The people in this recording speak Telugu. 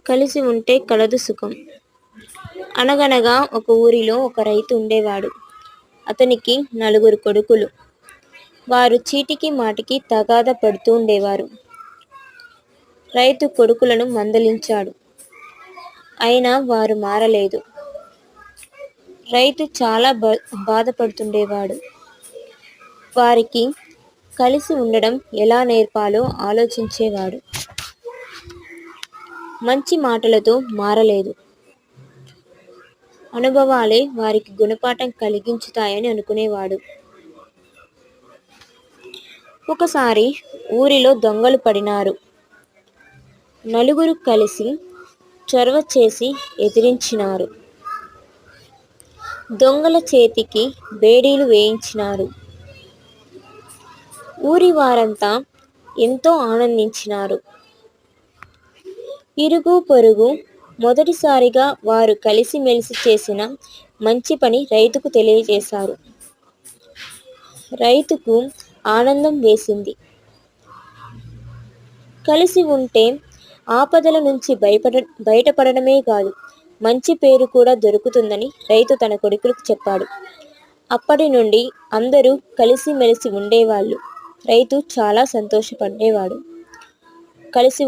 కలిసి ఉంటే కలదు సుఖం. అనగనగా ఒక ఊరిలో ఒక రైతు ఉండేవాడు. అతనికి 4 కొడుకులు. వారు చీటికి మాటికి తగాదా పడుతూ ఉండేవారు. రైతు కొడుకులను మందలించాడు. అయినా వారు మారలేదు. రైతు చాలా బాధపడుతుండేవాడు. వారికి కలిసి ఉండడం ఎలా నేర్పాలో ఆలోచించేవాడు. మంచి మాటలతో మారలేదు. అనుభవాలే వారికి గుణపాఠం కలిగించుతాయని అనుకునేవాడు. ఒకసారి ఊరిలో దొంగలు పడినారు. 4 కలిసి చొరవ చేసి ఎదిరించినారు. దొంగల చేతికి బేడీలు వేయించినారు. ఊరి వారంతా ఎంతో ఆనందించినారు. ఇరుగు పొరుగు మొదటిసారిగా వారు కలిసిమెలిసి చేసిన మంచి పని రైతుకు తెలియజేశారు. రైతుకు ఆనందం వేసింది. కలిసి ఉంటే ఆపదల నుంచి బయటపడడమే కాదు, మంచి పేరు కూడా దొరుకుతుందని రైతు తన కొడుకులకు చెప్పాడు. అప్పటి నుండి అందరూ కలిసిమెలిసి ఉండేవాళ్ళు. రైతు చాలా సంతోషపడేవాడు. కలిసి